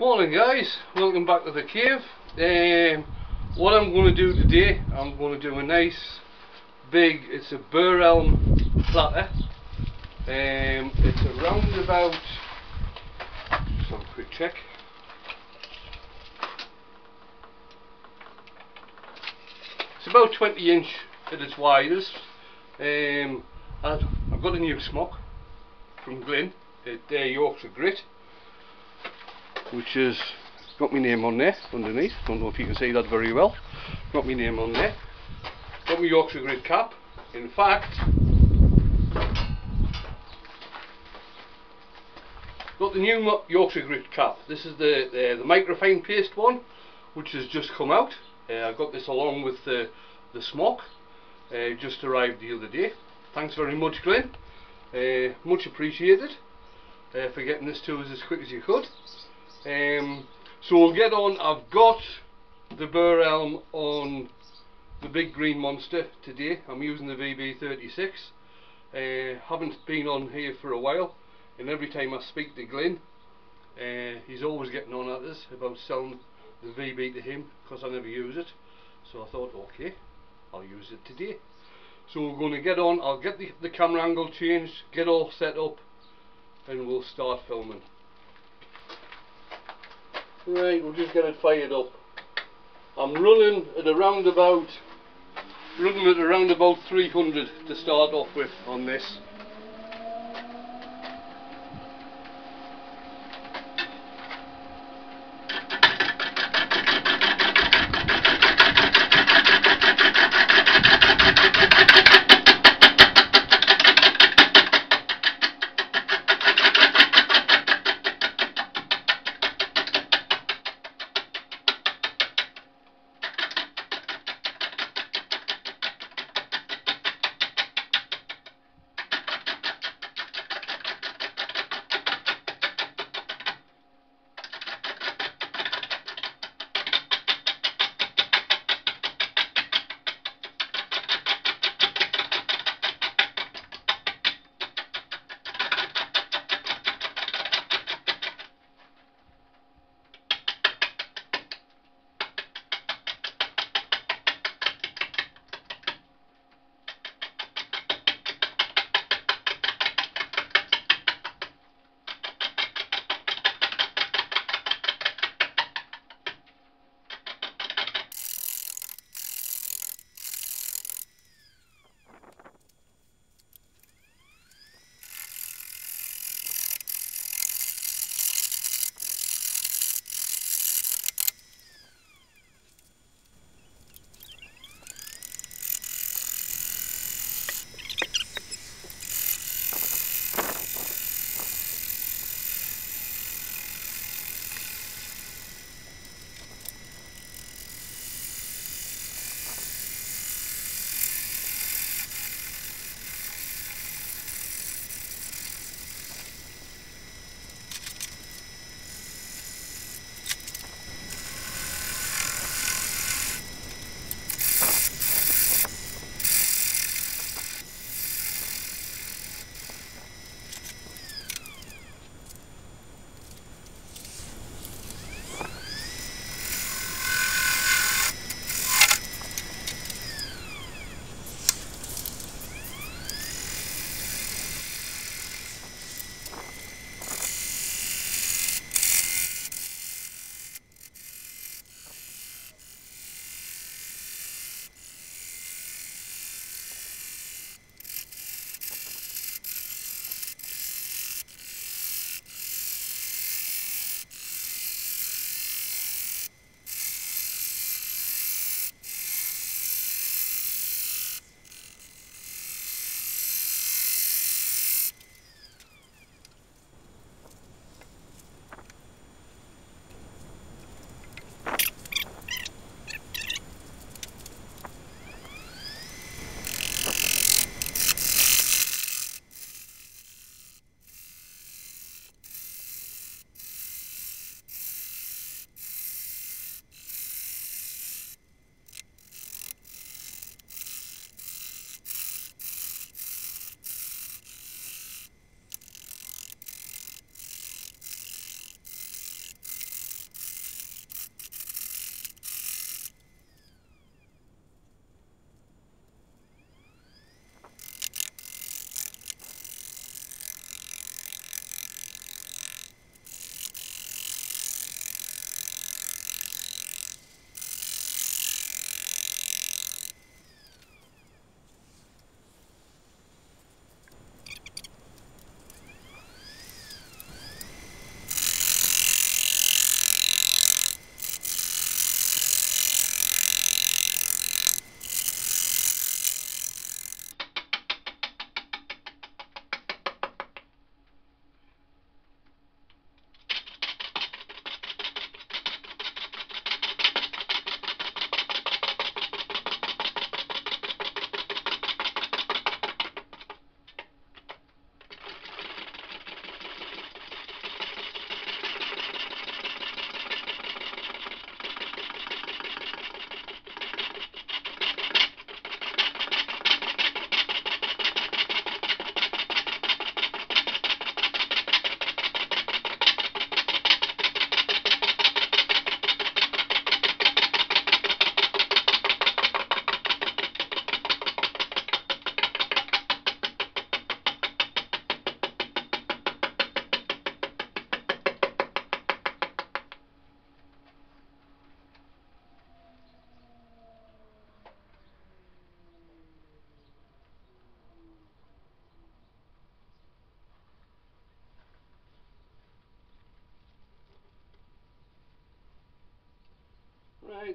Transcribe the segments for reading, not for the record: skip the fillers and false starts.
Morning guys, welcome back to the cave. What I'm going to do today, I'm going to do a nice big, it's a Burr Elm platter. It's around about, just have a quick check. It's about 20 inch at its widest. I've got a new smock from Glyn at Yorkshire Grit, which has got my name on there underneath. Don't know if you can see that very well. Got my name on there. Got my Yorkshire Grit cap. In fact, got the new Yorkshire Grit cap. This is the microfine paste one, which has just come out. I got this along with the smock. Just arrived the other day. Thanks very much, Glyn. Much appreciated for getting this to us as quick as you could. So we'll get on. I've got the Burr Elm on the big green monster today. I'm using the VB36. Haven't been on here for a while, and every time I speak to Glyn, he's always getting on at us about selling the VB to him because I never use it. So I thought, okay, I'll use it today. So we're going to get on. I'll get the camera angle changed, get all set up, and we'll start filming. Right, we'll just get it fired up. I'm running at around about 300 to start off with on this.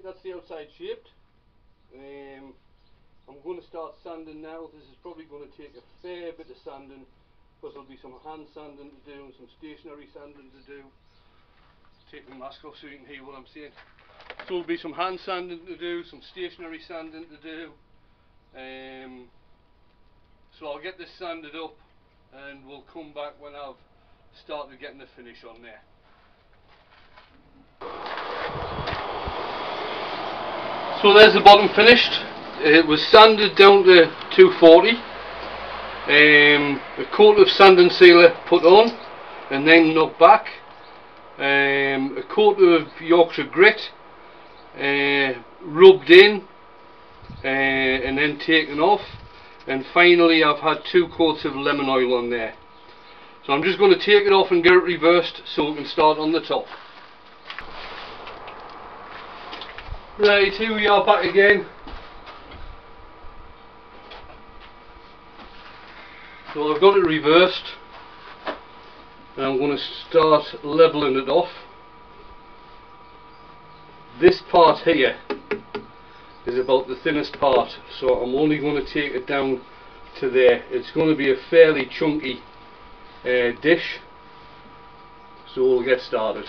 that's the outside shaped. I'm going to start sanding now. This is probably going to take a fair bit of sanding, because there'll be some hand sanding to do and some stationary sanding to do. Take my mask off so you can hear what I'm saying. So there'll be some hand sanding to do, some stationary sanding to do. So I'll get this sanded up and we'll come back when I've started getting the finish on there. So there's the bottom finished. It was sanded down to 240. A coat of sanding sealer put on and then knocked back. A coat of Yorkshire grit rubbed in and then taken off, and finally I've had 2 coats of lemon oil on there. So I'm just going to take it off and get it reversed so we can start on the top. Right, here we are back again. So I've got it reversed and I'm going to start levelling it off. This part here is about the thinnest part, so I'm only going to take it down to there. It's going to be a fairly chunky dish, so we'll get started.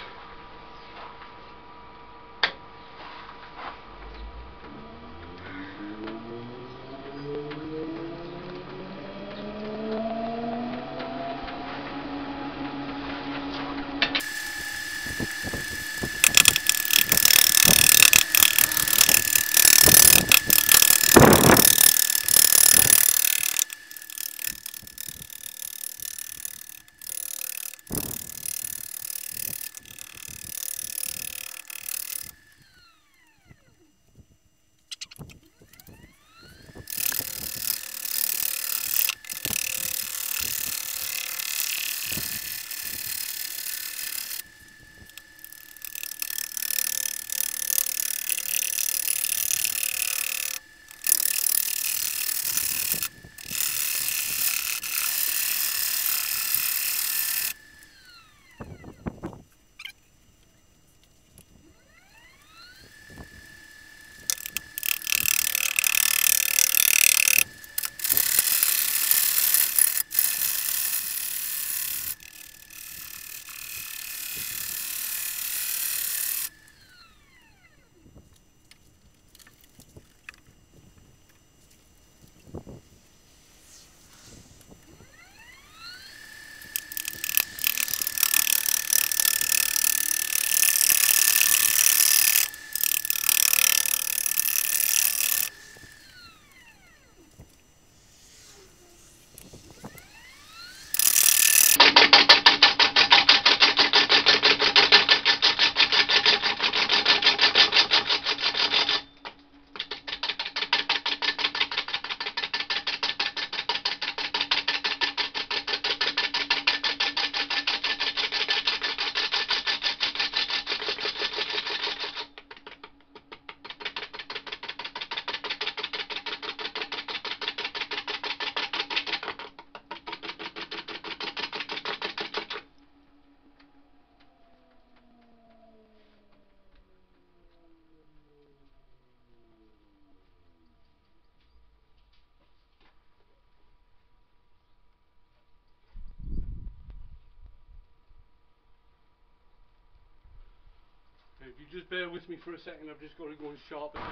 If you just bear with me for a second, I've just got to go and sharpen it.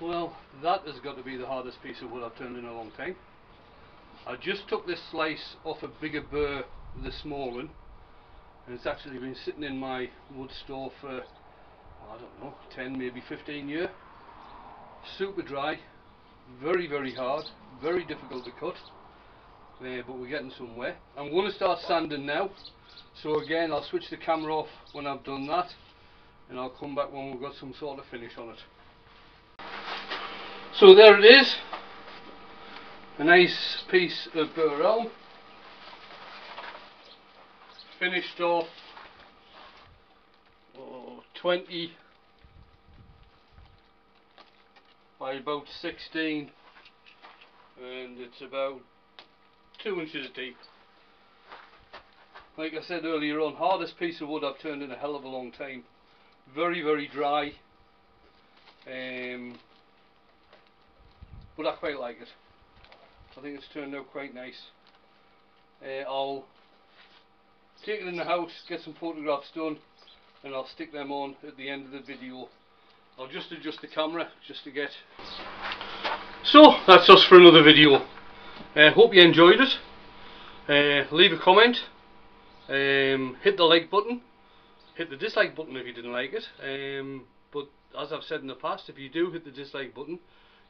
Well, that has got to be the hardest piece of wood I've turned in a long time. I just took this slice off a bigger burr this morning, and it's actually been sitting in my wood store for, I don't know, 10 maybe 15 years. Super dry, very very hard, very difficult to cut, but we're getting somewhere. I'm going to start sanding now, so again I'll switch the camera off when I've done that, and I'll come back when we've got some sort of finish on it. So there it is, a nice piece of Burr Elm, finished off 20 by about 16, and it's about 2 inches deep. Like I said earlier on, hardest piece of wood I've turned in a hell of a long time. Very very dry, but I quite like it. I think it's turned out quite nice. I'll take it in the house, get some photographs done, and I'll stick them on at the end of the video. I'll just adjust the camera just to get... So that's us for another video. Hope you enjoyed it. Leave a comment, hit the like button, hit the dislike button if you didn't like it, but as I've said in the past, if you do hit the dislike button,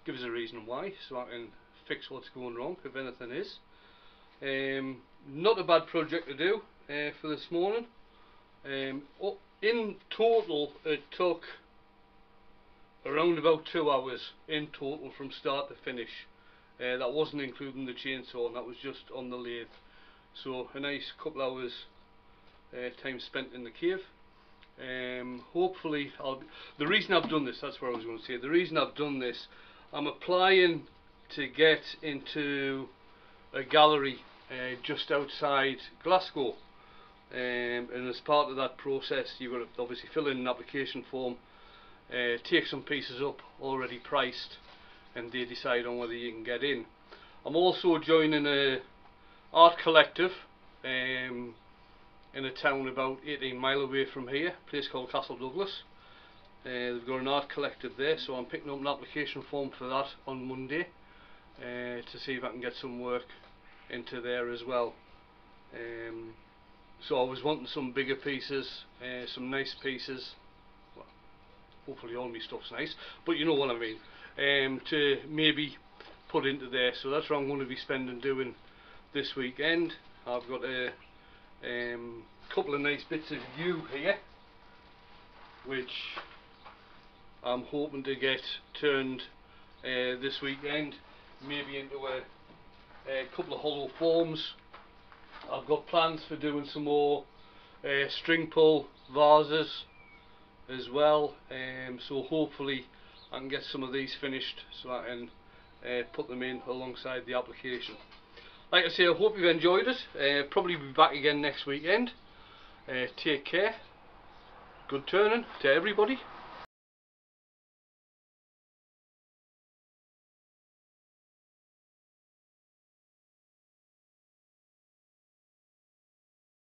give us a reason why, so I can fix what's going wrong, if anything is. Not a bad project to do for this morning. In total it took around about 2 hours in total from start to finish. That wasn't including the chainsaw, and that was just on the lathe. So a nice couple hours time spent in the cave. Hopefully the reason I've done this, that's what I was going to say, the reason I've done this, I'm applying to get into a gallery just outside Glasgow, and as part of that process you've got to obviously fill in an application form, take some pieces up already priced, and they decide on whether you can get in. I'm also joining a art collective in a town about 18 mile away from here, a place called Castle Douglas. They've got an art collective there, so I'm picking up an application form for that on Monday to see if I can get some work into there as well. So I was wanting some bigger pieces, some nice pieces. Well, hopefully all my stuff's nice, but you know what I mean, to maybe put into there. So that's what I'm going to be doing this weekend. I've got a couple of nice bits of yew here, which I'm hoping to get turned this weekend, maybe into a couple of hollow forms. I've got plans for doing some more string pull vases as well, so hopefully I can get some of these finished so I can put them in alongside the application. Like I say, I hope you've enjoyed it. Probably be back again next weekend. Take care. Good turning to everybody.